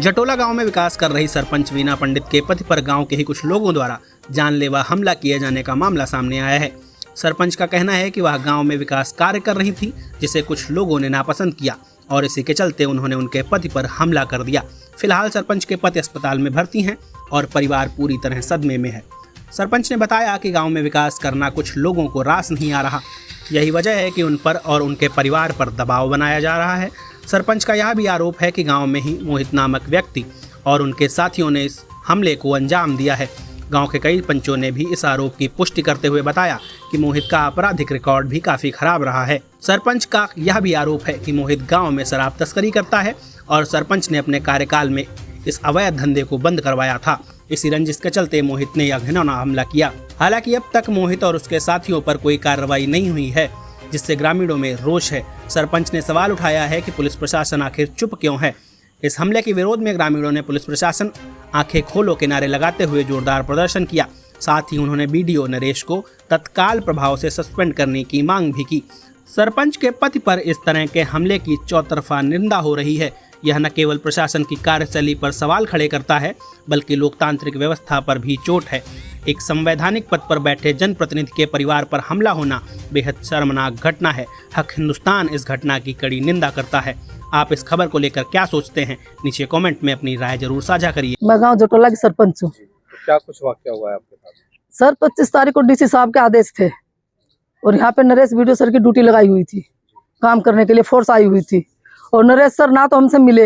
जटोला गांव में विकास कर रही सरपंच वीना पंडित के पति पर गांव के ही कुछ लोगों द्वारा जानलेवा हमला किए जाने का मामला सामने आया है। सरपंच का कहना है कि वह गांव में विकास कार्य कर रही थी, जिसे कुछ लोगों ने नापसंद किया और इसी के चलते उन्होंने उनके पति पर हमला कर दिया। फिलहाल सरपंच के पति अस्पताल में भर्ती हैं और परिवार पूरी तरह सदमे में है। सरपंच ने बताया कि गांव में विकास करना कुछ लोगों को रास नहीं आ रहा। यही वजह है कि उन पर और उनके परिवार पर दबाव बनाया जा रहा है। सरपंच का यह भी आरोप है कि गांव में ही मोहित नामक व्यक्ति और उनके साथियों ने इस हमले को अंजाम दिया है। गांव के कई पंचों ने भी इस आरोप की पुष्टि करते हुए बताया कि मोहित का आपराधिक रिकॉर्ड भी काफ़ी खराब रहा है। सरपंच का यह भी आरोप है कि मोहित गांव में शराब तस्करी करता है और सरपंच ने अपने कार्यकाल में इस अवैध धंधे को बंद करवाया था। इसी रंजिश के चलते मोहित ने यह घिनौना हमला किया। हालांकि अब तक मोहित और उसके साथियों पर कोई कार्रवाई नहीं हुई है, जिससे ग्रामीणों में रोष है। सरपंच ने सवाल उठाया है कि पुलिस प्रशासन आखिर चुप क्यों है। इस हमले के विरोध में ग्रामीणों ने पुलिस प्रशासन आंखें खोलो के नारे लगाते हुए जोरदार प्रदर्शन किया। साथ ही उन्होंने बीडीओ नरेश को तत्काल प्रभाव से सस्पेंड करने की मांग भी की। सरपंच के पति पर इस तरह के हमले की चौतरफा निंदा हो रही है। यह न केवल प्रशासन की कार्यशैली पर सवाल खड़े करता है, बल्कि लोकतांत्रिक व्यवस्था पर भी चोट है। एक संवैधानिक पद पर बैठे जनप्रतिनिधि के परिवार पर हमला होना बेहद शर्मनाक घटना है। हक हिंदुस्तान इस घटना की कड़ी निंदा करता है। आप इस खबर को लेकर क्या सोचते हैं? नीचे कमेंट में अपनी राय जरूर साझा करिए। मैं गांव जटोला की सरपंच हूँ। क्या कुछ वाकया हुआ है आपके साथ? सर 25 तारीख को डीसी साहब के आदेश थे और यहाँ पे नरेश वीडियो सर की ड्यूटी लगाई हुई थी, काम करने के लिए फोर्स आई हुई थी। और नरेश सर ना तो हमसे मिले,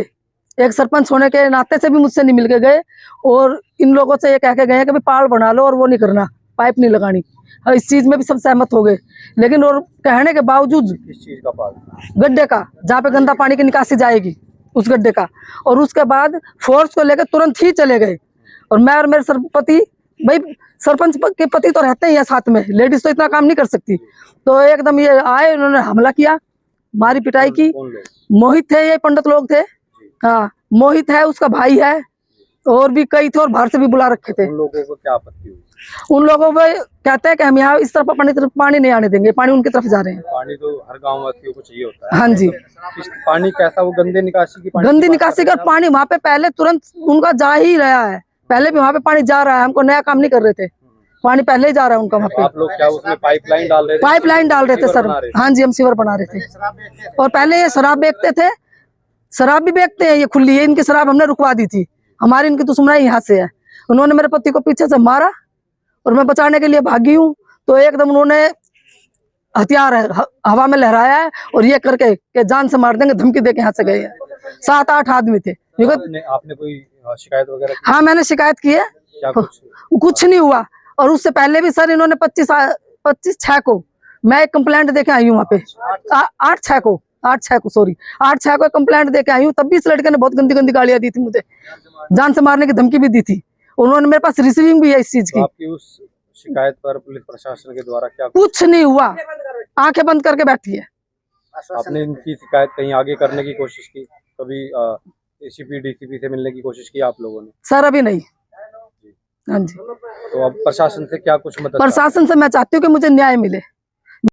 एक सरपंच होने के नाते से भी मुझसे नहीं मिल के गए और इन लोगों से ये कह के गए हैं कि पाल बना लो और वो नहीं करना, पाइप नहीं लगानी। इस चीज में भी सब सहमत हो गए, लेकिन और कहने के बावजूद किस चीज का पाल? गड्ढे का, जहाँ पे गंदा पानी की निकासी जाएगी उस गड्ढे का। और उसके बाद फोर्स को लेकर तुरंत ही चले गए। और मैं और मेरे सरपति, भाई सरपंच के पति तो रहते ही है साथ में, लेडीज तो इतना काम नहीं कर सकती। तो एकदम ये आए, उन्होंने हमला किया, मारी पिटाई की। मोहित थे, ये पंडित लोग थे। हाँ, मोहित है, उसका भाई है, और भी कई थे और बाहर से भी बुला रखे थे। उन लोगों को क्या आपत्ति हुई? उन लोगों को कहते हैं कि हम यहाँ इस तरफ पानी नहीं आने देंगे, पानी उनकी तरफ जा रहे हैं। पानी तो हर गांव वासियों को चाहिए होता है। हाँ जी। पानी कैसा? वो गंदे निकासी की पानी? गंदी निकासी का पानी वहाँ पे पहले तुरंत उनका जा ही रहा है, पहले भी वहाँ पे पानी जा रहा है। हमको नया काम नहीं कर रहे थे, पानी पहले ही जा रहा है उनका वहाँ पे। आप लोग क्या उसमें पाइपलाइन डाल रहे थे? पाइपलाइन डाल रहे थे सर। हाँ जी, हम सीवर बना रहे थे। और पहले ये शराब बेचते थे, शराब भी बेचते हैं ये खुली है। इनकी शराब हमने रुकवा दी थी, हमारी इनकी दुश्मनी यहाँ से है। उन्होंने मेरे पति को पीछे से मारा और मैं बचाने के लिए भागी हूँ, तो एकदम उन्होंने हथियार हवा में लहराया है और ये करके कि जान से मार देंगे, धमकी देके यहाँ से गए हैं। 7-8 आदमी थे। आपने कोई शिकायत वगैरह की? हाँ, मैंने शिकायत की है। क्या कुछ नहीं हुआ। और उससे पहले भी सर इन्होंने 25/6 को मैं एक कंप्लेंट देके आई हूँ वहाँ पे। 8/6 को कंप्लेंट देके आई हूँ। तब भी इस लड़के ने बहुत गंदी गंदी गालियां दी थी मुझे, जान से मारने की धमकी भी दी थी। उन्होंने मेरे पास रिसीविंग भी है इस चीज की। आपकी उस शिकायत पर पुलिस प्रशासन के द्वारा क्या? कुछ नहीं हुआ, आंखें बंद करके बैठी है। आपने इनकी शिकायत कहीं आगे करने की कोशिश की? कभी एसीपी डीसीपी से मिलने की कोशिश की आप लोगों ने? सर अभी नहीं। हाँ जी। तो अब प्रशासन से क्या कुछ मदद? प्रशासन से मैं चाहती हूँ कि मुझे न्याय मिले।